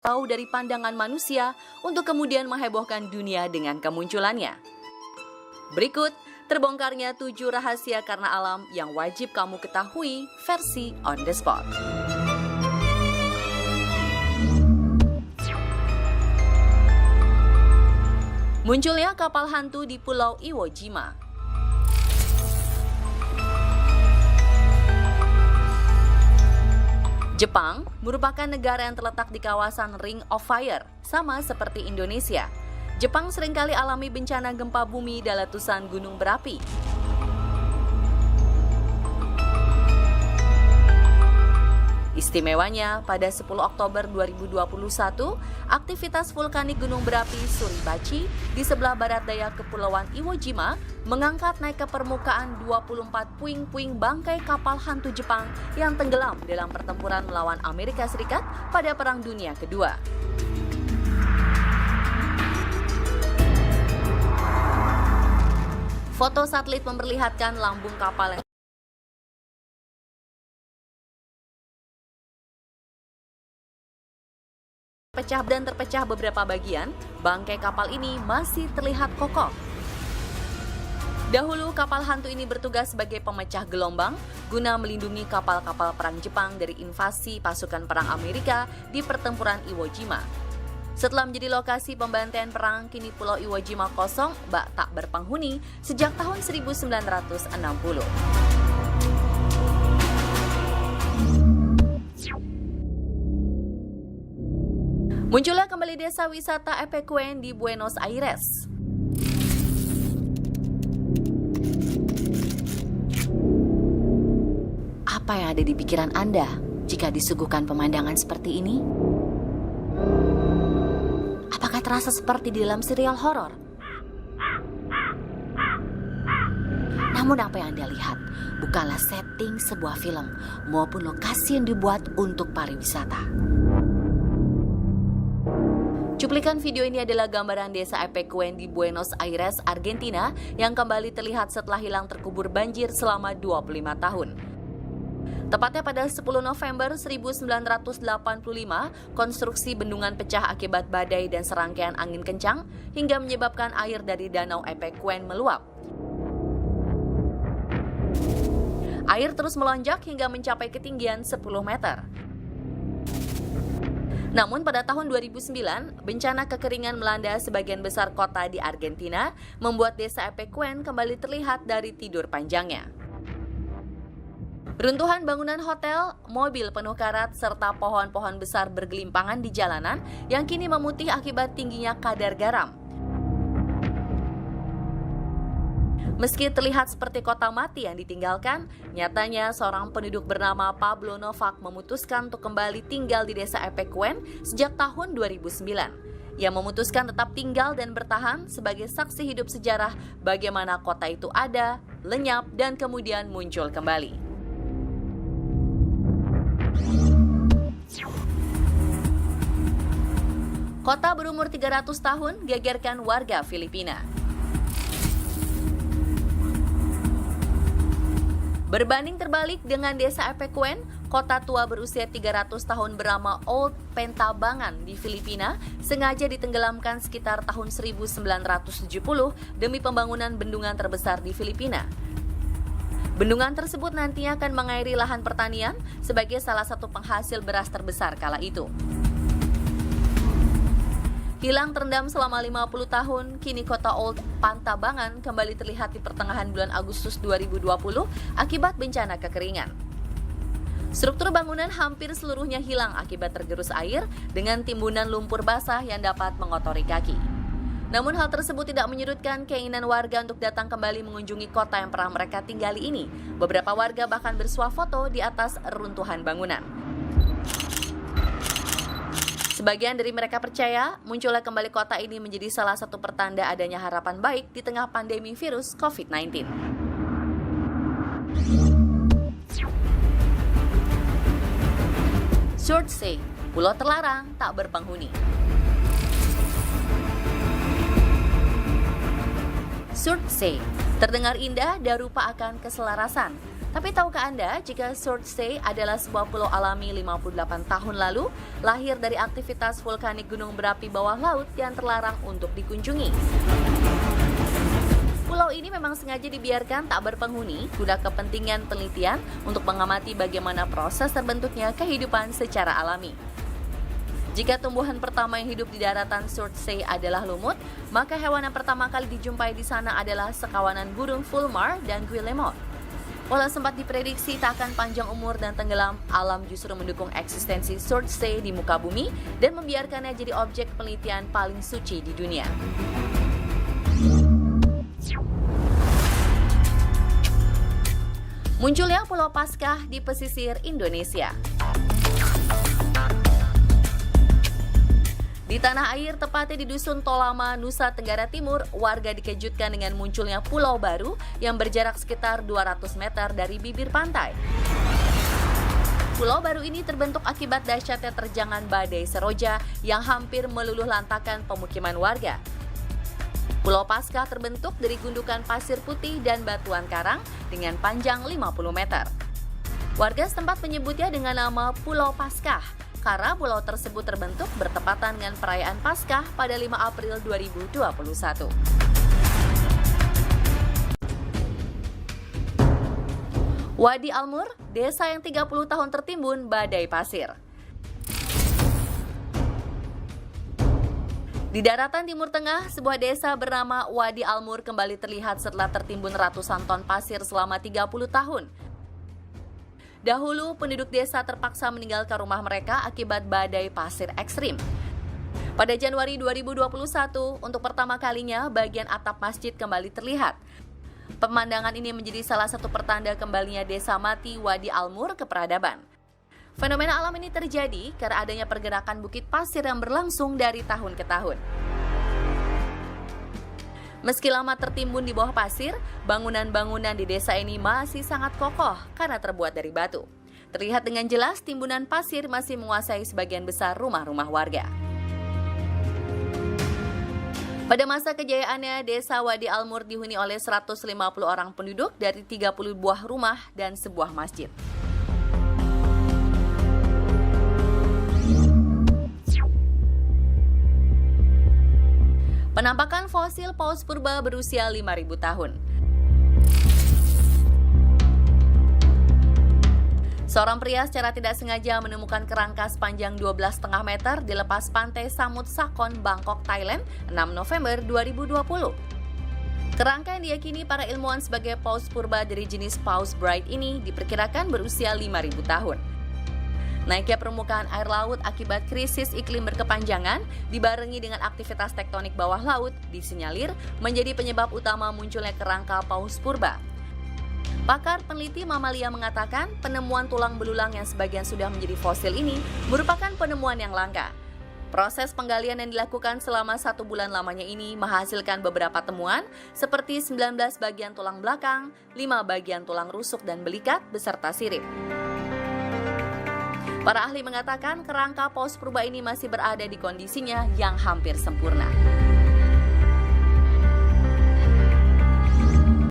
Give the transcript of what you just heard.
jauh dari pandangan manusia untuk kemudian menghebohkan dunia dengan kemunculannya. Berikut terbongkarnya 7 rahasia karena alam yang wajib kamu ketahui versi on the spot. Munculnya kapal hantu di Pulau Iwo Jima. Jepang merupakan negara yang terletak di kawasan Ring of Fire, sama seperti Indonesia. Jepang seringkali alami bencana gempa bumi dan letusan gunung berapi. Istimewanya, pada 10 Oktober 2021, aktivitas vulkanik gunung berapi Suribachi di sebelah barat daya Kepulauan Iwo Jima mengangkat naik ke permukaan 24 puing-puing bangkai kapal hantu Jepang yang tenggelam dalam pertempuran melawan Amerika Serikat pada Perang Dunia Kedua. Foto satelit memperlihatkan lambung kapal yang pecah dan terpecah beberapa bagian. Bangkai kapal ini masih terlihat kokoh. Dahulu kapal hantu ini bertugas sebagai pemecah gelombang guna melindungi kapal-kapal perang Jepang dari invasi pasukan perang Amerika di pertempuran Iwo Jima. Setelah menjadi lokasi pembantaian perang, kini Pulau Iwo Jima kosong bak tak berpenghuni sejak tahun 1960. Munculnya kembali desa wisata Epecuén di Buenos Aires. Apa yang ada di pikiran Anda jika disuguhkan pemandangan seperti ini? Apakah terasa seperti di dalam serial horor? Namun apa yang Anda lihat bukanlah setting sebuah film maupun lokasi yang dibuat untuk pariwisata. Cuplikan video ini adalah gambaran desa Epecuén di Buenos Aires, Argentina yang kembali terlihat setelah hilang terkubur banjir selama 25 tahun. Tepatnya pada 10 November 1985, konstruksi bendungan pecah akibat badai dan serangkaian angin kencang hingga menyebabkan air dari danau Epecuén meluap. Air terus melonjak hingga mencapai ketinggian 10 meter. Namun pada tahun 2009, bencana kekeringan melanda sebagian besar kota di Argentina, membuat desa Epecuén kembali terlihat dari tidur panjangnya. Runtuhan bangunan hotel, mobil penuh karat, serta pohon-pohon besar bergelimpangan di jalanan yang kini memutih akibat tingginya kadar garam. Meski terlihat seperti kota mati yang ditinggalkan, nyatanya seorang penduduk bernama Pablo Novak memutuskan untuk kembali tinggal di desa Epecuén sejak tahun 2009. Ia memutuskan tetap tinggal dan bertahan sebagai saksi hidup sejarah bagaimana kota itu ada, lenyap, dan kemudian muncul kembali. Kota berumur 300 tahun gegerkan warga Filipina. Berbanding terbalik dengan desa Epecuén, kota tua berusia 300 tahun bernama Old Pantabangan di Filipina sengaja ditenggelamkan sekitar tahun 1970 demi pembangunan bendungan terbesar di Filipina. Bendungan tersebut nantinya akan mengairi lahan pertanian sebagai salah satu penghasil beras terbesar kala itu. Hilang terendam selama 50 tahun, kini kota Old Pantabangan kembali terlihat di pertengahan bulan Agustus 2020 akibat bencana kekeringan. Struktur bangunan hampir seluruhnya hilang akibat tergerus air dengan timbunan lumpur basah yang dapat mengotori kaki. Namun hal tersebut tidak menyurutkan keinginan warga untuk datang kembali mengunjungi kota yang pernah mereka tinggali ini. Beberapa warga bahkan bersuah foto di atas runtuhan bangunan. Sebagian dari mereka percaya munculnya kembali kota ini menjadi salah satu pertanda adanya harapan baik di tengah pandemi virus COVID-19. Surtsey, pulau terlarang tak berpenghuni. Surtsey terdengar indah dan rupa akan keselarasan. Tapi tahukah Anda jika Surtsey adalah sebuah pulau alami 58 tahun lalu, lahir dari aktivitas vulkanik gunung berapi bawah laut yang terlarang untuk dikunjungi. Pulau ini memang sengaja dibiarkan tak berpenghuni guna kepentingan penelitian untuk mengamati bagaimana proses terbentuknya kehidupan secara alami. Jika tumbuhan pertama yang hidup di daratan Surtsey adalah lumut, maka hewan yang pertama kali dijumpai di sana adalah sekawanan burung fulmar dan guillemot. Walau sempat diprediksi tak akan panjang umur dan tenggelam, alam justru mendukung eksistensi Surtsey di muka bumi dan membiarkannya jadi objek penelitian paling suci di dunia. Munculnya Pulau Paskah di pesisir Indonesia. Di tanah air, tepatnya di Dusun Tolama, Nusa Tenggara Timur, warga dikejutkan dengan munculnya pulau baru yang berjarak sekitar 200 meter dari bibir pantai. Pulau baru ini terbentuk akibat dahsyatnya terjangan badai Seroja yang hampir meluluh lantakan pemukiman warga. Pulau Paskah terbentuk dari gundukan pasir putih dan batuan karang dengan panjang 50 meter. Warga setempat menyebutnya dengan nama Pulau Paskah, karena pulau tersebut terbentuk bertepatan dengan perayaan Paskah pada 5 April 2021. Wadi Almur, desa yang 30 tahun tertimbun badai pasir. Di daratan Timur Tengah, sebuah desa bernama Wadi Almur kembali terlihat setelah tertimbun ratusan ton pasir selama 30 tahun. Dahulu, penduduk desa terpaksa meninggalkan rumah mereka akibat badai pasir ekstrim. Pada Januari 2021, untuk pertama kalinya bagian atap masjid kembali terlihat. Pemandangan ini menjadi salah satu pertanda kembalinya desa mati Wadi Almur ke peradaban. Fenomena alam ini terjadi karena adanya pergerakan bukit pasir yang berlangsung dari tahun ke tahun. Meski lama tertimbun di bawah pasir, bangunan-bangunan di desa ini masih sangat kokoh karena terbuat dari batu. Terlihat dengan jelas timbunan pasir masih menguasai sebagian besar rumah-rumah warga. Pada masa kejayaannya, desa Wadi Almur dihuni oleh 150 orang penduduk dari 30 buah rumah dan sebuah masjid. Penampakan fosil paus purba berusia 5.000 tahun. Seorang pria secara tidak sengaja menemukan kerangka sepanjang 12,5 meter di lepas pantai Samut Sakon, Bangkok, Thailand, 6 November 2020. Kerangka yang diyakini para ilmuwan sebagai paus purba dari jenis Paus Bright ini diperkirakan berusia 5.000 tahun. Naiknya permukaan air laut akibat krisis iklim berkepanjangan dibarengi dengan aktivitas tektonik bawah laut disinyalir menjadi penyebab utama munculnya kerangka paus purba. Pakar peneliti mamalia mengatakan penemuan tulang belulang yang sebagian sudah menjadi fosil ini merupakan penemuan yang langka. Proses penggalian yang dilakukan selama 1 bulan lamanya ini menghasilkan beberapa temuan seperti 19 bagian tulang belakang, 5 bagian tulang rusuk dan belikat beserta sirip. Para ahli mengatakan kerangka paus purba ini masih berada di kondisinya yang hampir sempurna.